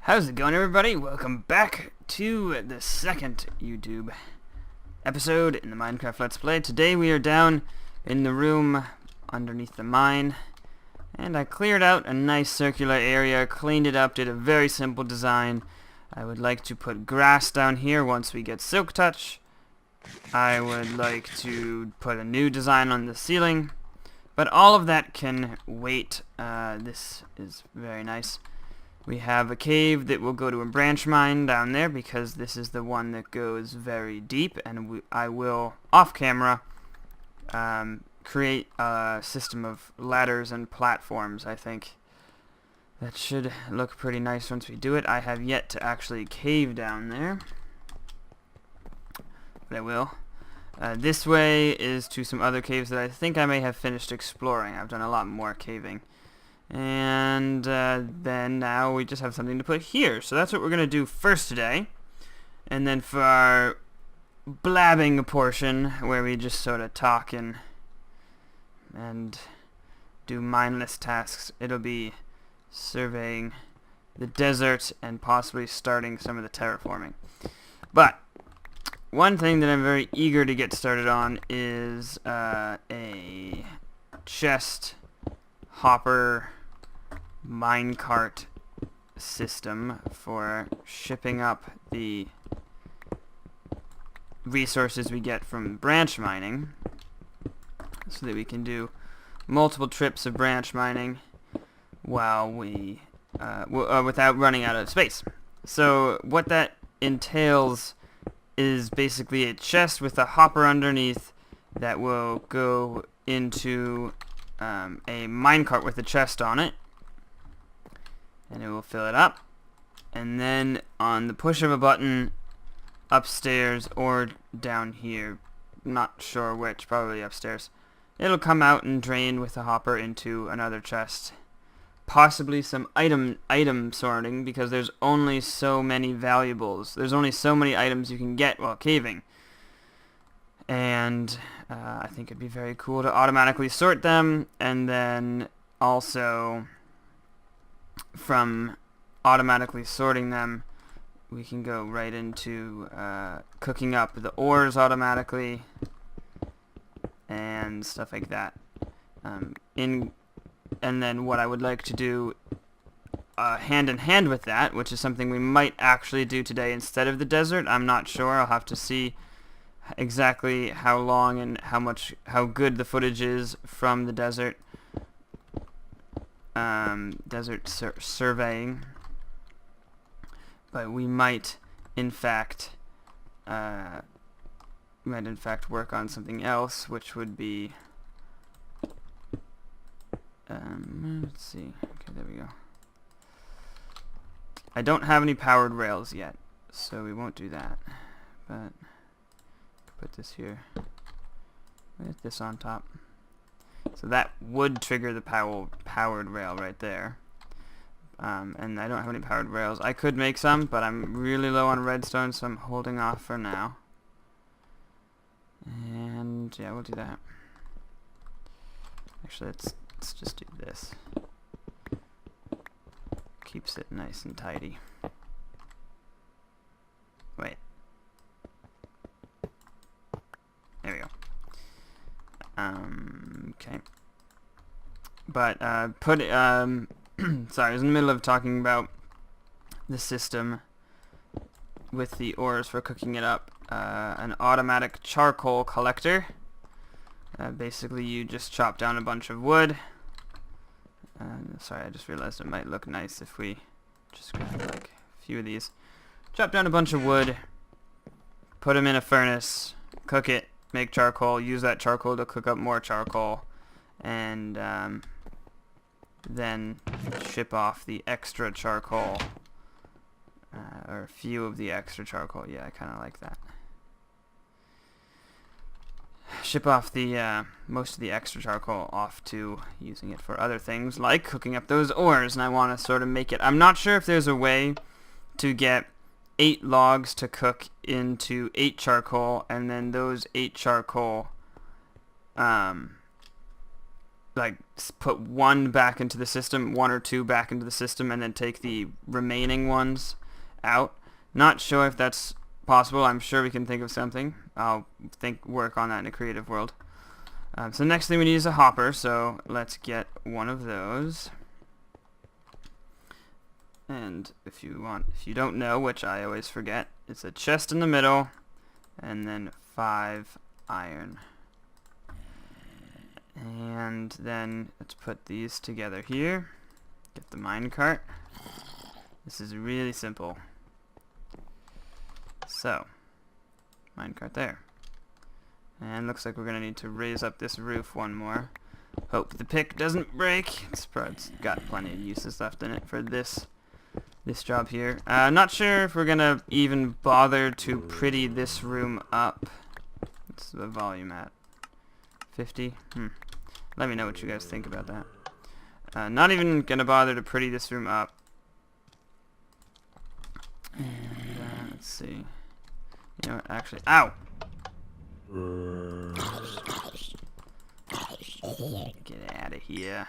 How's it going, everybody? Welcome back to the second YouTube episode in the Minecraft Let's Play. Today we are down in the room underneath the mine, and I cleared out a nice circular area, cleaned it up, did a very simple design. I would like to put grass down here once we get Silk Touch. I would like to put a new design on the ceiling, but all of that can wait. This is very nice. We have a cave that will go to a branch mine down there because this is the one that goes very deep, and I will, off camera, create a system of ladders and platforms. I think that should look pretty nice once we do it. I have yet to actually cave down there, but I will. This way is to some other caves that I think I may have finished exploring. I've done a lot more caving. And then now we just have something to put here. So that's what we're going to do first today. And then for our blabbing portion, where we just sort of talk and do mindless tasks, it'll be surveying the desert and possibly starting some of the terraforming. But one thing that I'm very eager to get started on is a chest hopper minecart system for shipping up the resources we get from branch mining, so that we can do multiple trips of branch mining while we without running out of space. So what that entails is basically a chest with a hopper underneath that will go into a minecart with a chest on it, and it will fill it up, and then on the push of a button upstairs or down here, not sure which, probably upstairs, it'll come out and drain with a hopper into another chest. Possibly some item sorting, because there's only so many valuables. There's only so many items you can get while caving. And I think it'd be very cool to automatically sort them, and then also from automatically sorting them we can go right into cooking up the ores automatically and stuff like that. And then what I would like to do hand in hand with that, which is something we might actually do today instead of the desert, I'm not sure, I'll have to see exactly how long and how good the footage is from the desert surveying, but we might in fact work on something else, which would be let's see. Okay, there we go. I don't have any powered rails yet, so we won't do that, but put this here with this on top. So that would trigger the powered rail right there. And I don't have any powered rails. I could make some, but I'm really low on redstone, so I'm holding off for now. And yeah, we'll do that. Actually, let's just do this. Keeps it nice and tidy. Wait. There we go. Okay. But sorry, I was in the middle of talking about the system with the ores for cooking it up. An automatic charcoal collector. Basically, you just chop down a bunch of wood. Sorry, I just realized it might look nice if we just grab like a few of these. Chop down a bunch of wood, put them in a furnace, cook it, make charcoal, use that charcoal to cook up more charcoal, and then ship off the extra charcoal, or a few of the extra charcoal. Yeah, I kind of like that. Ship off the most of the extra charcoal off to using it for other things, like cooking up those ores, and I want to sort of make it... I'm not sure if there's a way to get 8 logs to cook into 8 charcoal, and then those 8 charcoal, like put one back into the system, one or two back into the system, and then take the remaining ones out. Not sure if that's possible. I'm sure we can think of something. I'll work on that in a creative world. So the next thing we need is a hopper, so let's get one of those. And if you don't know, which I always forget, it's a chest in the middle, and then 5 iron. And then let's put these together here. Get the minecart. This is really simple. So, minecart there. And looks like we're going to need to raise up this roof one more. Hope the pick doesn't break. It's got plenty of uses left in it for this job here. Not sure if we're going to even bother to pretty this room up. What's the volume at? 50? Let me know what you guys think about that. Not even going to bother to pretty this room up. And, let's see. You know what, actually... Ow! Get out of here.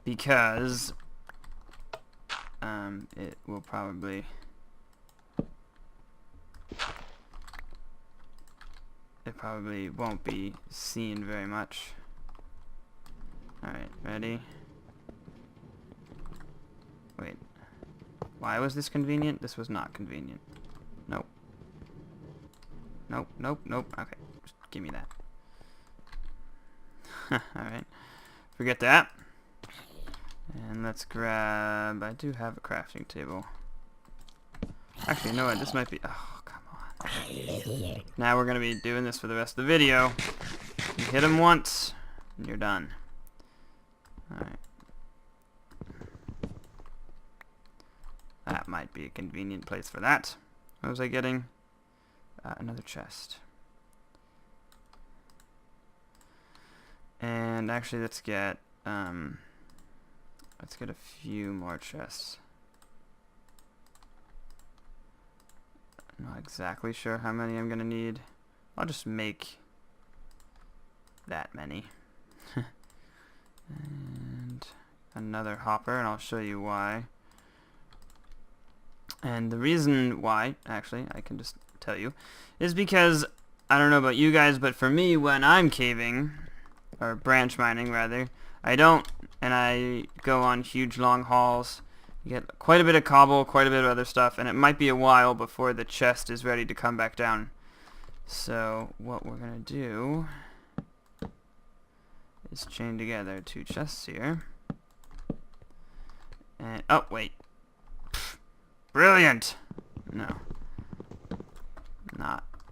Because... it will probably... It probably won't be seen very much. Alright, ready? Wait. Why was this convenient? This was not convenient. Nope. Nope, nope, nope. Okay, just give me that. Alright. Forget that. And let's grab... I do have a crafting table. Actually, you know what? This might be... Oh, come on. Now we're going to be doing this for the rest of the video. You hit them once, and you're done. Alright. That might be a convenient place for that. What was I getting? Another chest. And actually, let's get a few more chests. I'm not exactly sure how many I'm gonna need. I'll just make that many. And another hopper, and I'll show you why. And the reason why, actually, I can just tell you, is because, I don't know about you guys, but for me, when I'm caving, or branch mining rather, I go on huge long hauls. You get quite a bit of cobble, quite a bit of other stuff, and it might be a while before the chest is ready to come back down. So what we're going to do is chain together 2 chests here. And, oh, wait. Brilliant! No.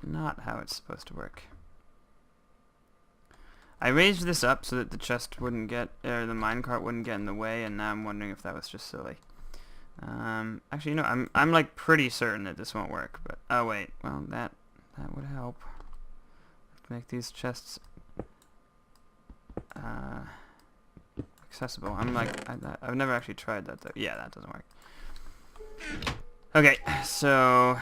Not how it's supposed to work. I raised this up so that the chest wouldn't get, or the minecart wouldn't get in the way, and now I'm wondering if that was just silly. Actually, no, I'm like pretty certain that this won't work, but, oh wait, well, that would help. Let's make these chests, accessible. I've never actually tried that though. Yeah, that doesn't work. Okay, so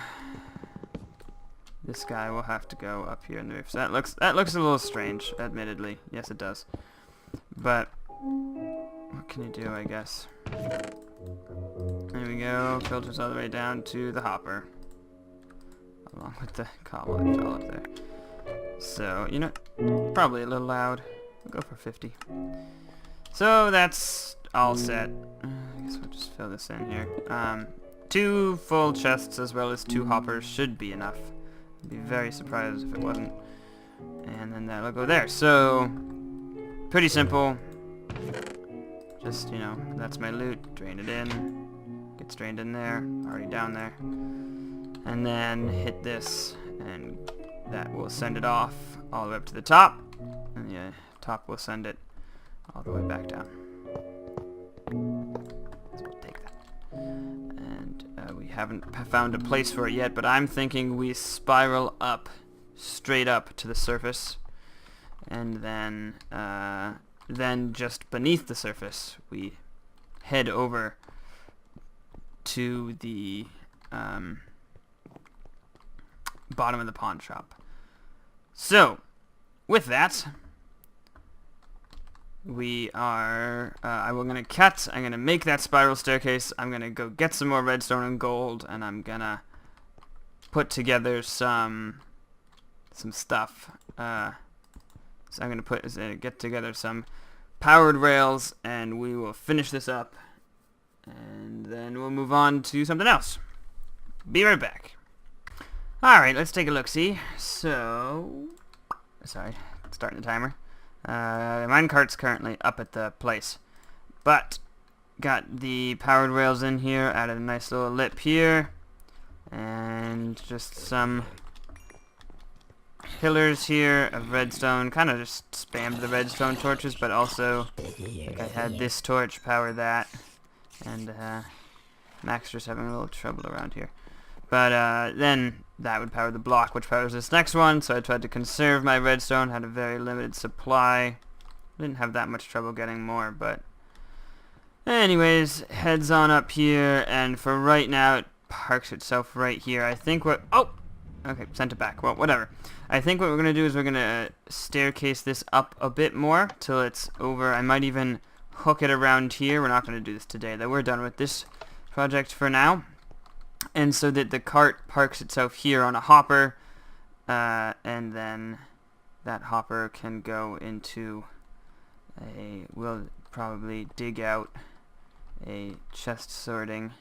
this guy will have to go up here in the roof. So that looks a little strange, admittedly. Yes, it does. But what can you do, I guess? There we go. Filters all the way down to the hopper, along with the cobble that fell up there. So, you know, probably a little loud. We'll go for 50. So that's all set. I guess we'll just fill this in here. 2 full chests as well as 2 hoppers should be enough. I'd be very surprised if it wasn't. And then that'll go there. So, pretty simple. Just, you know, that's my loot. Drain it in. Gets drained in there. Already down there. And then hit this, and that will send it off all the way up to the top. And the top will send it all the way back down. So we'll take that. And we haven't found a place for it yet, but I'm thinking we spiral up, straight up to the surface, and then just beneath the surface we head over to the bottom of the pawn shop. So, with that, we are, I'm going to make that spiral staircase. I'm going to go get some more redstone and gold, and I'm going to put together some stuff. So I'm going to get together some powered rails, and we will finish this up, and then we'll move on to something else. Be right back. Alright, let's take a look-see. So, sorry, starting the timer. Minecart's currently up at the place, but got the powered rails in here, added a nice little lip here, and just some pillars here of redstone. Kind of just spammed the redstone torches, but also like I had this torch power that, and Max just having a little trouble around here. But then that would power the block, which powers this next one, so I tried to conserve my redstone, had a very limited supply. Didn't have that much trouble getting more, but anyways, heads on up here, and for right now it parks itself right here. I think what... Oh! Okay, sent it back. Well, whatever. I think what we're going to do is we're going to staircase this up a bit more till it's over. I might even hook it around here. We're not going to do this today, though. We're done with this project for now. And so that the cart parks itself here on a hopper, and then that hopper can go into a... We'll probably dig out a chest sorting,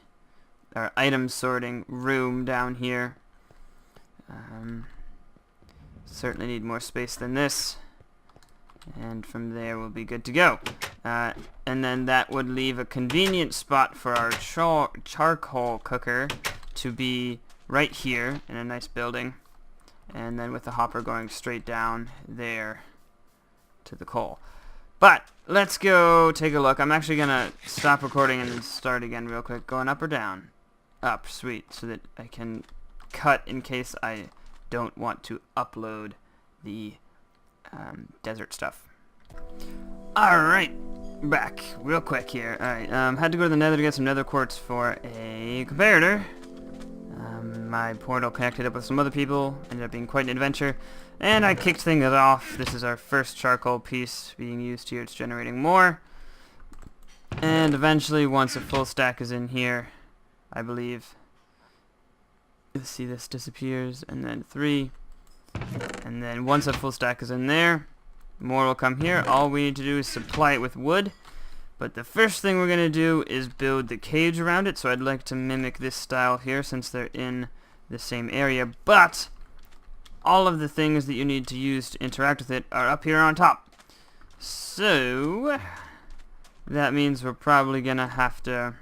or item sorting room down here. Certainly need more space than this, and from there we'll be good to go. And then that would leave a convenient spot for our charcoal cooker to be right here in a nice building, and then with the hopper going straight down there to the coal. But let's go take a look. I'm actually gonna stop recording and start again real quick. Going up or down? Up, sweet, so that I can cut in case I don't want to upload the desert stuff. Alright, back real quick here. Alright, had to go to the nether to get some nether quartz for a comparator. My portal connected up with some other people, ended up being quite an adventure, and I kicked things off. This is our first charcoal piece being used here. It's generating more, and eventually once a full stack is in here, I believe, you'll see this disappears, and then 3, and then once a full stack is in there, more will come here. All we need to do is supply it with wood, but the first thing we're going to do is build the cage around it. So I'd like to mimic this style here since they're in the same area, but all of the things that you need to use to interact with it are up here on top. So that means we're probably going to have to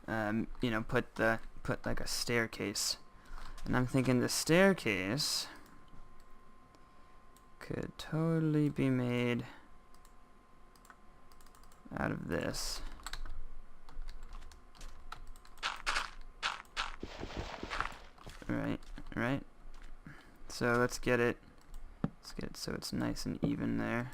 you know, put like a staircase, and I'm thinking the staircase could totally be made out of this. Right. So let's get it so it's nice and even there.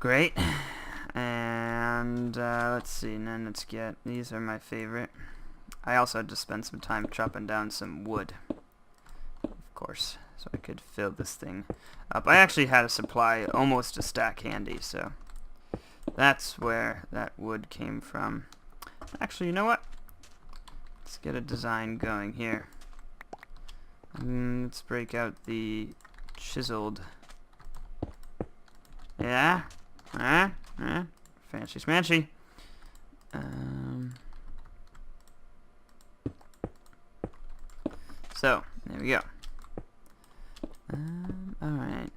Great. And let's see, and then let's get, these are my favorite. I also had to spend some time chopping down some wood, of course, so I could fill this thing up. I actually had a supply, almost a stack handy, so that's where that wood came from. Actually, you know what? Let's get a design going here. Let's break out the chiseled. Yeah? Fancy smanchy. So, there we go. Alright.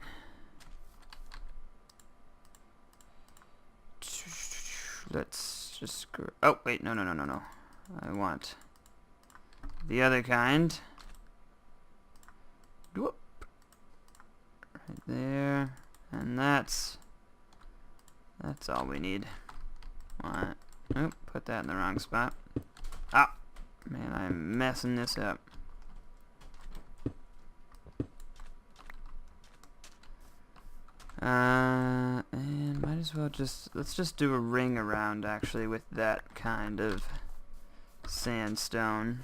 Let's just oh, wait, no. I want the other kind. Whoop. Right there. And that's all we need. What? Oh, put that in the wrong spot. Ah, man, I'm messing this up. And might as well let's just do a ring around, actually, with that kind of sandstone.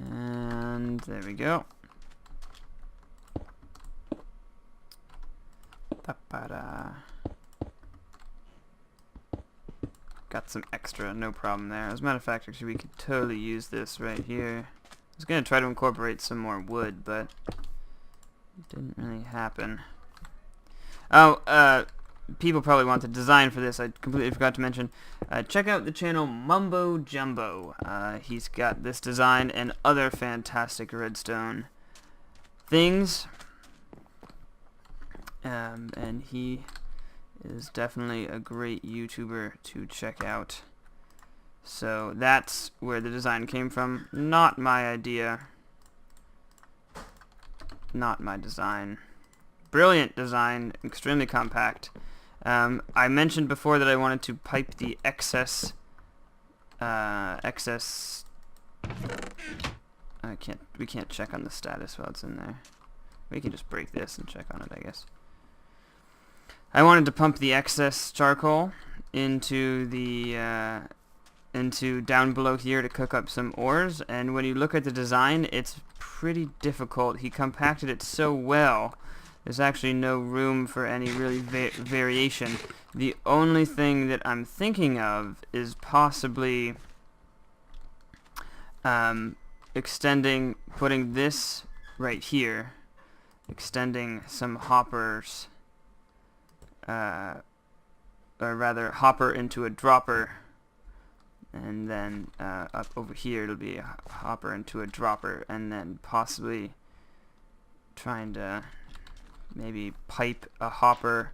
And there we go. Ba-ba-da. Got some extra, no problem there. As a matter of fact, actually, we could totally use this right here. I was going to try to incorporate some more wood, but it didn't really happen. Oh, people probably want the design for this. I completely forgot to mention. Check out the channel Mumbo Jumbo. He's got this design and other fantastic redstone things. And he is definitely a great YouTuber to check out. So that's where the design came from. Not my idea. Not my design. Brilliant design, extremely compact. I mentioned before that I wanted to pipe the excess. We can't check on the status while it's in there. We can just break this and check on it, I guess. I wanted to pump the excess charcoal into the into down below here to cook up some ores, and when you look at the design, it's pretty difficult. He compacted it so well. There's actually no room for any really variation. The only thing that I'm thinking of is possibly putting this right here, extending some hoppers, or rather hopper into a dropper, and then up over here it'll be a hopper into a dropper, and then possibly trying to maybe pipe a hopper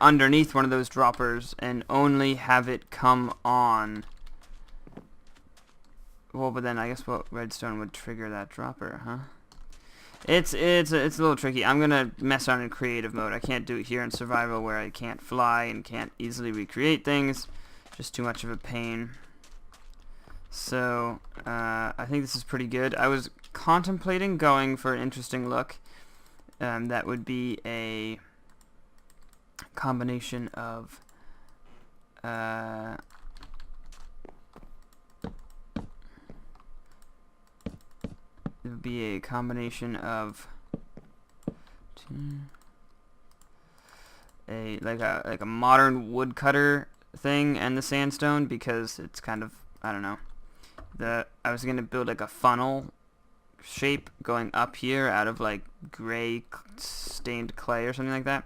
underneath one of those droppers and only have it come on. Well, but then I guess what redstone would trigger that dropper, huh? It's a little tricky. I'm gonna mess around in creative mode. I can't do it here in survival where I can't fly and can't easily recreate things. Just too much of a pain. So I think this is pretty good. I was contemplating going for an interesting look. That would be a combination of it would be a combination of like a modern woodcutter thing and the sandstone, because it's kind of, I don't know, I was gonna build like a funnel shape going up here out of like gray stained clay or something like that,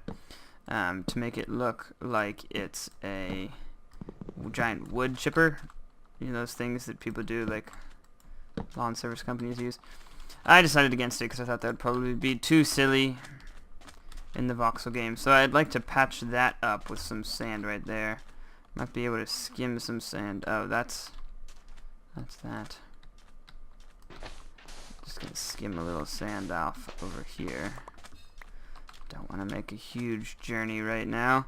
to make it look like it's a giant wood chipper. You know, those things that people do, like lawn service companies use. I decided against it because I thought that would probably be too silly in the voxel game. So I'd like to patch that up with some sand right there. Might be able to skim some sand. Oh, that's that. Just gonna skim a little sand off over here. Don't want to make a huge journey right now.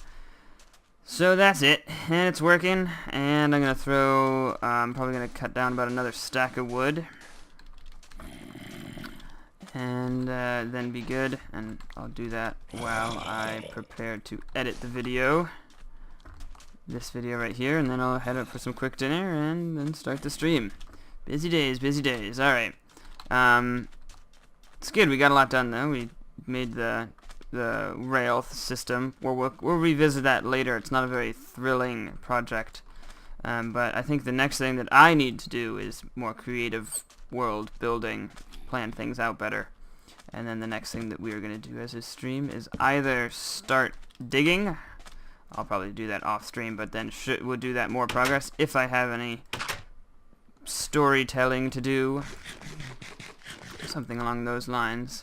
So that's it, and it's working. And I'm gonna throw. I'm probably gonna cut down about another stack of wood, and then be good. And I'll do that while I prepare to edit the video. This video right here, and then I'll head up for some quick dinner and then start the stream. Busy days, busy days. All right. It's good. We got a lot done though. We made the rail system. We'll revisit that later. It's not a very thrilling project, but I think the next thing that I need to do is more creative world building, plan things out better. And then the next thing that we are going to do as a stream is either start digging. I'll probably do that off stream, but then we'll do that more progress if I have any storytelling to do, something along those lines.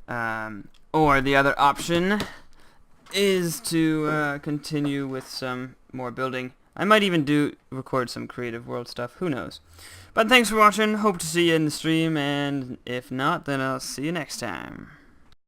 Or the other option is to continue with some more building. I might even record some creative world stuff, who knows. But thanks for watching, hope to see you in the stream, and if not, then I'll see you next time.